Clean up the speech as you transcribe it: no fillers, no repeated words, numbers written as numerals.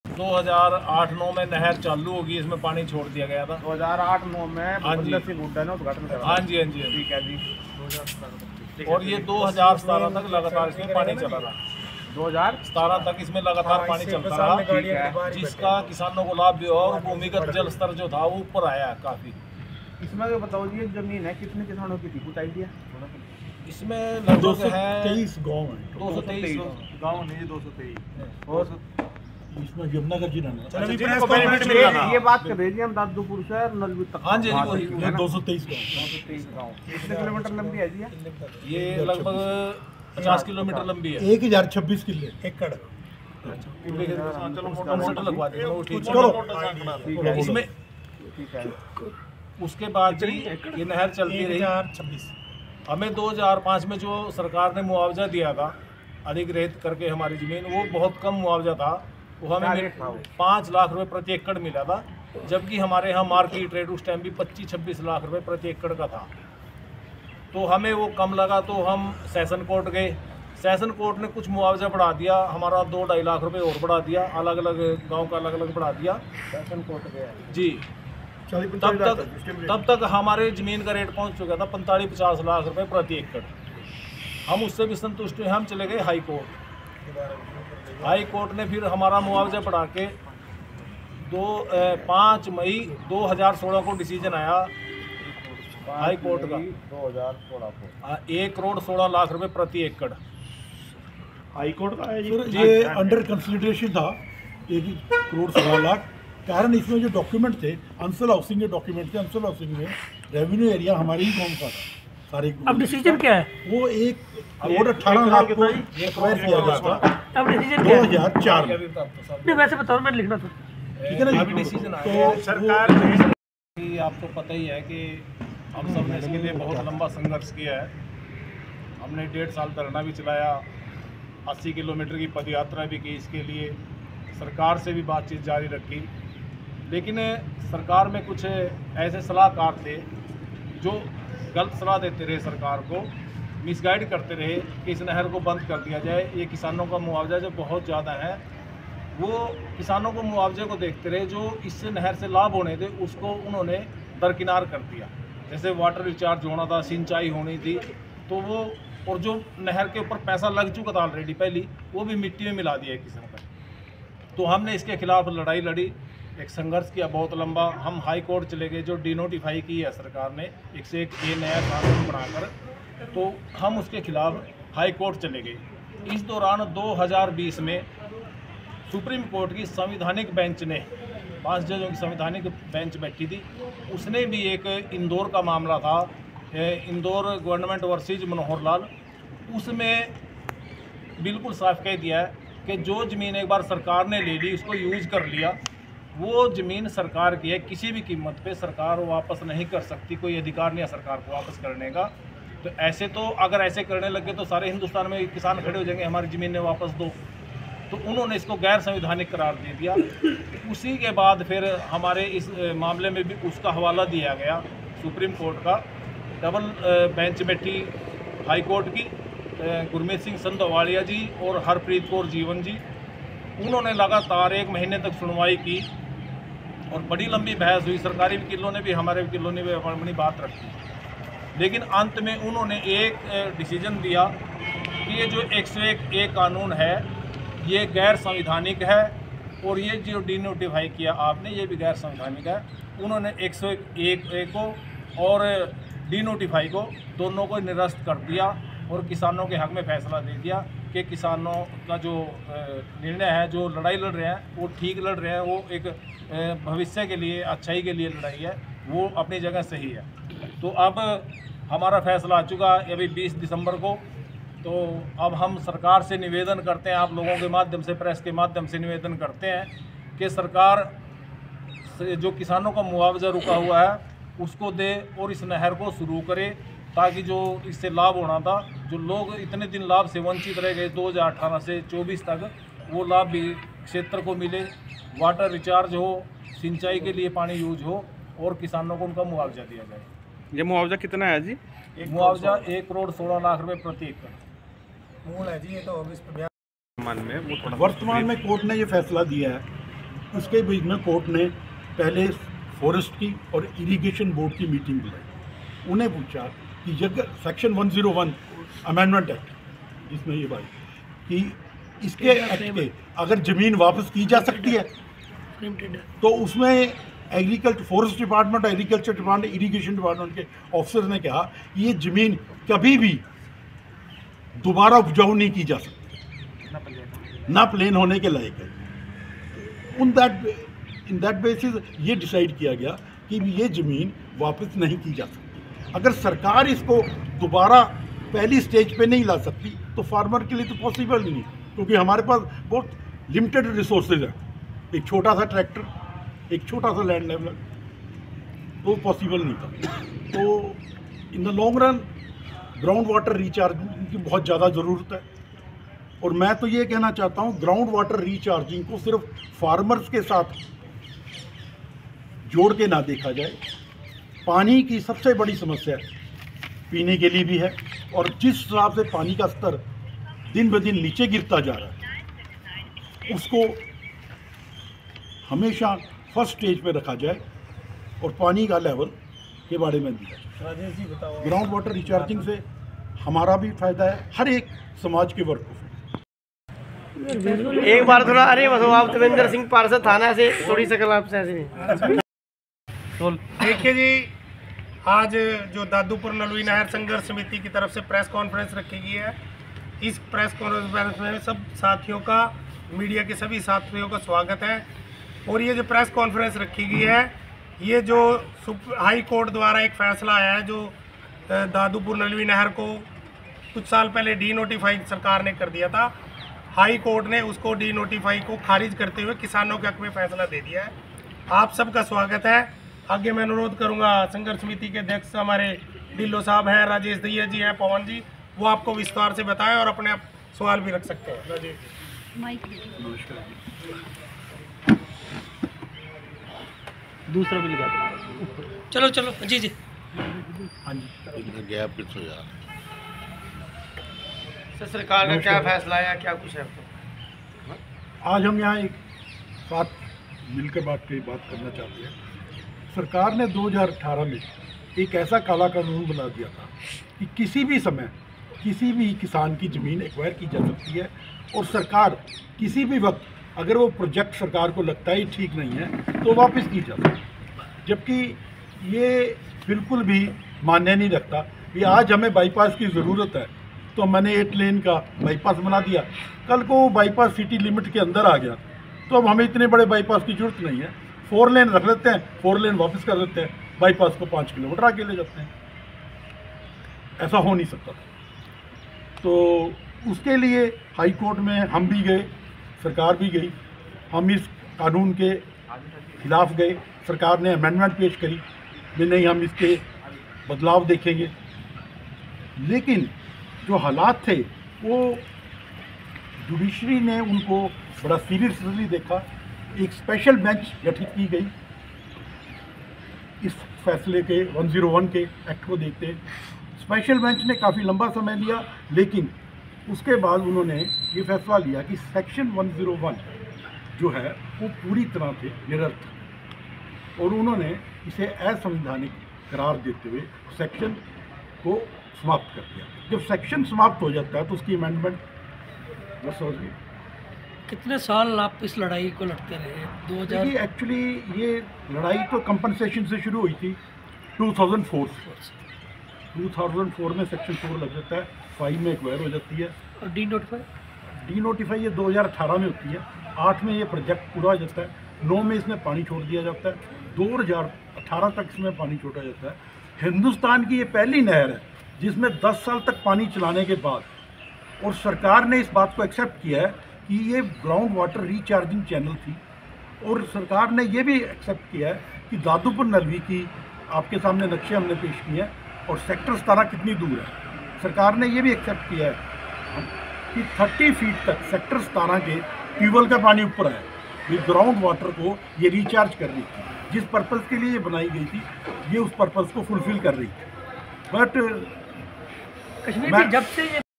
2008-9 में नहर चालू होगी, इसमें पानी छोड़ दिया गया था। 2008-9 में भूपेंद्र सिंह हुड्डा ने उद्घाटन करा। हाँ जी, हाँ जी, ठीक है जी। और ये 2017 तक लगातार इसमें पानी चला रहा। 2017 तक इसमें लगातार पानी चलता रहा, जिसका किसानों को लाभ भी हुआ और भूमिगत जल स्तर जो था वो ऊपर आया है काफी। इसमें जो बताओ जी, जमीन है कितने किसानों की थी, कुछ आइडिया? इसमें लगभग 223 गाँव है। 223 गाँव नहीं, 223 और इसमें यमुनागर जी रहना। ये बात कर रहे जी हम दादूपुर से नलवी तक। हाँ जी, 223 गाँव। कितने किलोमीटर लंबी है जी? ये लगभग 50 किलोमीटर लंबी है। 1026 किले एकड़। लगवा देंगे चलो इसमें। ठीक है। उसके बाद जी ये नहर चलती रही। 1026 हमें 2005 में जो सरकार ने मुआवजा दिया था अधिग्रहित करके हमारी ज़मीन, वो बहुत कम मुआवजा था। वो हमें 5 लाख रुपए प्रति एकड़ मिला था, जबकि हमारे यहाँ मार्केट रेट उस टाइम भी 25-26 लाख रुपए प्रति एकड़ का था। तो हमें वो कम लगा, तो हम सेशन कोर्ट गए। सेशन कोर्ट ने कुछ मुआवजा बढ़ा दिया, हमारा 2-2.5 लाख रुपए और बढ़ा दिया, अलग अलग गांव का अलग अलग बढ़ा दिया। सेशन कोर्ट गया जी। तब तक हमारे ज़मीन का रेट पहुंच चुका था 45-50 लाख रुपए प्रति एकड़। हम उससे भी संतुष्ट हुए, हम चले गए हाई कोर्ट। हाई कोर्ट ने फिर हमारा मुआवजा बढ़ा के 5 मई 2016 को डिसीजन आया हाई कोर्ट का 2016 को 1 करोड़ 16 लाख रुपए प्रति एकड़ हाई कोर्ट का है जी। ये अंडर कंसिडरेशन था 1 करोड़ 16 लाख। कारण इसमें जो डॉक्यूमेंट थे, अंसल हाउसिंग के डॉक्यूमेंट थे। अंसल हाउसिंग में रेवेन्यू एरिया हमारे ही कौन सा था सारे। अब डिसीजन क्या है? वो 1 करोड़ 18 लाख को एक्वायर किया गया था। अब डिसीजन क्या है? 2004 में। नहीं वैसे बताओ, मैंने लिखना था। ठीक है ना, अभी डिसीजन तो आया सरकार कि आपको पता ही है कि हम सब ने इसके लिए बहुत लंबा संघर्ष किया है। हमने 1.5 साल धरना भी चलाया, 80 किलोमीटर की पदयात्रा भी की इसके लिए, सरकार से भी बातचीत जारी रखी। लेकिन सरकार में कुछ ऐसे सलाहकार थे जो गलत सलाह देते रहे सरकार को, मिसगाइड करते रहे कि इस नहर को बंद कर दिया जाए। ये किसानों का मुआवजा जो बहुत ज़्यादा है, वो किसानों को मुआवजे को देखते रहे, जो इससे नहर से लाभ होने थे उसको उन्होंने दरकिनार कर दिया। जैसे वाटर रिचार्ज होना था, सिंचाई होनी थी, तो वो और जो नहर के ऊपर पैसा लग चुका था ऑलरेडी पहली, वो भी मिट्टी में मिला दिया किसान का। तो हमने इसके खिलाफ लड़ाई लड़ी, एक संघर्ष किया बहुत लंबा। हम हाई कोर्ट चले गए, जो डिनोटिफाई की है सरकार ने 101 ए नया कानून बनाकर, तो हम उसके खिलाफ हाई कोर्ट चले गए। इस दौरान 2020 में सुप्रीम कोर्ट की संवैधानिक बेंच ने, 5 जजों की संवैधानिक बेंच बैठी थी, उसने भी एक इंदौर का मामला था, इंदौर गवर्नमेंट वर्सेज मनोहर लाल, उसमें बिल्कुल साफ कह दिया है कि जो ज़मीन एक बार सरकार ने ले ली, उसको यूज़ कर लिया, वो ज़मीन सरकार की है, किसी भी कीमत पे सरकार वो वापस नहीं कर सकती, कोई अधिकार नहीं है सरकार को वापस करने का। तो ऐसे तो अगर ऐसे करने लगे तो सारे हिंदुस्तान में किसान खड़े हो जाएंगे, हमारी ज़मीनें वापस दो। तो उन्होंने इसको गैर संवैधानिक करार दे दिया। उसी के बाद फिर हमारे इस मामले में भी उसका हवाला दिया गया सुप्रीम कोर्ट का। डबल बेंच बैठी हाई कोर्ट की, गुरमीत सिंह संधवालिया जी और हरप्रीत कौर जीवन जी, उन्होंने लगातार 1 महीने तक सुनवाई की और बड़ी लंबी बहस हुई। सरकारी वकीलों ने भी, हमारे वकीलों ने भी अपनी बात रखी, लेकिन अंत में उन्होंने एक डिसीजन दिया कि ये जो 101 ए कानून है ये गैर संवैधानिक है, और ये जो डिनोटिफाई किया आपने ये भी गैर संवैधानिक है। उन्होंने 101 ए को और डिनोटिफाई को दोनों को निरस्त कर दिया और किसानों के हक में फैसला दे दिया कि किसानों का जो निर्णय है, जो लड़ाई लड़ रहे हैं वो ठीक लड़ रहे हैं, वो एक भविष्य के लिए, अच्छाई के लिए लड़ाई है, वो अपनी जगह सही है। तो अब हमारा फैसला आ चुका है अभी 20 दिसंबर को। तो अब हम सरकार से निवेदन करते हैं, आप लोगों के माध्यम से, प्रेस के माध्यम से निवेदन करते हैं कि सरकार जो किसानों का मुआवजा रुका हुआ है उसको दे और इस नहर को शुरू करे, ताकि जो इससे लाभ होना था, जो लोग इतने दिन लाभ से वंचित रह गए 2018 से 24 तक, वो लाभ भी क्षेत्र को मिले, वाटर रिचार्ज हो, सिंचाई के लिए पानी यूज हो और किसानों को उनका मुआवजा दिया जाए। ये मुआवजा कितना है जी? मुआवजा 1 करोड़ 16 लाख रुपए प्रति एकड़ मूल है जी। ये तो वर्तमान में वर्तमान में कोर्ट ने ये फैसला दिया है उसके बीच में कोर्ट ने पहले फॉरेस्ट की और इरिगेशन बोर्ड की मीटिंग बुलाई। उन्हें पूछा कि जगह सेक्शन 101 अमेंडमेंट एक्ट, जिसमें ये बात कि इसके एक्ट के अगर ज़मीन वापस की जा सकती है तो उसमें agriculture, forest department, agriculture department, irrigation department के ऑफिसर ने कहा ये ज़मीन कभी भी दोबारा उपजाऊ नहीं की जा सकती, ना प्लेन होने के लायक है। इन दैट बेसिस ये डिसाइड किया गया कि ये ज़मीन वापस नहीं की जा सकती। अगर सरकार इसको दोबारा पहली स्टेज पे नहीं ला सकती तो फार्मर के लिए तो पॉसिबल ही नहीं, क्योंकि हमारे पास बहुत लिमिटेड रिसोर्सेज हैं। एक छोटा सा ट्रैक्टर, एक छोटा सा लैंड लेवलर, वो पॉसिबल नहीं था। तो in the long run ground water recharging की बहुत ज़्यादा ज़रूरत है। और मैं तो ये कहना चाहता हूँ ग्राउंड वाटर रिचार्जिंग को सिर्फ फार्मर्स के साथ जोड़ के ना देखा जाए। पानी की सबसे बड़ी समस्या पीने के लिए भी है, और जिस हिसाब से पानी का स्तर दिन ब दिन नीचे गिरता जा रहा है उसको हमेशा फर्स्ट स्टेज पे रखा जाए और पानी का लेवल के बारे में दिया जाए। राजेश जी बताओ। ग्राउंड वाटर रिचार्जिंग से हमारा भी फायदा है, हर एक समाज के वर्ग को। एक बार थोड़ा अरे बताओ, आप देवेंद्र सिंह पार्षद थाना से थोड़ी सकल आपसे ऐसे नहीं। देखिए जी, आज जो दादूपुर नलवी नहर संघर्ष समिति की तरफ से प्रेस कॉन्फ्रेंस रखी गई है, इस प्रेस कॉन्फ्रेंस में सब साथियों का, मीडिया के सभी साथियों का स्वागत है। और ये जो प्रेस कॉन्फ्रेंस रखी गई है, ये जो हाई कोर्ट द्वारा एक फैसला आया है जो दादूपुर नलवी नहर को कुछ साल पहले डी नोटिफाई सरकार ने कर दिया था, हाई कोर्ट ने उसको डी नोटिफाई को खारिज करते हुए किसानों के हक में फैसला दे दिया है। आप सबका स्वागत है। आगे मैं अनुरोध करूंगा संघर्ष समिति के अध्यक्ष हमारे ढिल्लो साहब हैं, राजेश दैया जी हैं, पवन जी, वो आपको विस्तार से बताएं और अपने आप सवाल भी रख सकते हैं। राजेश दूसरा भी लगा दो। चलो चलो जी जी। हाँ जी, गैप कितना यार सर, सरकार का क्या फैसला आया, क्या कुछ है? आज हम यहाँ एक साथ मिलकर बात करना चाहते हैं। सरकार ने 2018 में एक ऐसा काला कानून बना दिया था कि किसी भी समय किसी भी किसान की ज़मीन एक्वायर की जा सकती है, और सरकार किसी भी वक्त अगर वो प्रोजेक्ट सरकार को लगता है ठीक नहीं है तो वापस की जा सकती है। जबकि ये बिल्कुल भी मान्य नहीं रखता कि आज हमें बाईपास की ज़रूरत है तो मैंने 8 लेन का बाईपास बना दिया, कल को वो बाईपास सिटी लिमिट के अंदर आ गया तो अब हमें इतने बड़े बाईपास की ज़रूरत नहीं है, 4 लेन रख लेते हैं, 4 लेन वापस कर देते हैं, बाईपास को 5 किलोमीटर आगे ले जाते हैं। ऐसा हो नहीं सकता। तो उसके लिए हाई कोर्ट में हम भी गए, सरकार भी गई, हम इस कानून के खिलाफ गए। सरकार ने अमेंडमेंट पेश करी कि नहीं हम इसके बदलाव देखेंगे, लेकिन जो हालात थे वो जुडिशरी ने उनको बड़ा सीरियसली देखा। एक स्पेशल बेंच गठित की गई इस फैसले के 101 के एक्ट को देखते। स्पेशल बेंच ने काफ़ी लंबा समय लिया, लेकिन उसके बाद उन्होंने ये फैसला लिया कि सेक्शन 101 जो है वो पूरी तरह से निरर्थ, और उन्होंने इसे असंवैधानिक करार देते हुए सेक्शन को समाप्त कर दिया। जब सेक्शन समाप्त हो जाता है तो उसकी अमेंडमेंट बस हो गई। कितने साल आप इस लड़ाई को लड़ते रहे? 2000 एक्चुअली ये लड़ाई तो कंपनसेशन से शुरू हुई थी 2004 में सेक्शन 4 लग जाता है, 5 में एक्वायर हो जाती है। और डी नोटिफाई ये 2018 में होती है, 8 में ये प्रोजेक्ट पूरा हो जाता है, 9 में इसमें पानी छोड़ दिया जाता है, 2018 तक इसमें पानी छोड़ा जाता है। हिंदुस्तान की ये पहली नहर है जिसमें 10 साल तक पानी चलाने के बाद, और सरकार ने इस बात को एक्सेप्ट किया है कि ये ग्राउंड वाटर रिचार्जिंग चैनल थी, और सरकार ने ये भी एक्सेप्ट किया है कि दादूपुर नलवी की आपके सामने नक्शे हमने पेश किए हैं और सेक्टर 17 कितनी दूर है। सरकार ने ये भी एक्सेप्ट किया है कि 30 फीट तक सेक्टर 17 के ट्यूबवेल का पानी ऊपर है। ये ग्राउंड वाटर को ये रिचार्ज कर रही थी, जिस पर्पज़ के लिए ये बनाई गई थी ये उस पर्पज़ को फुलफिल कर रही थी। बट कश्मीर में जब से ये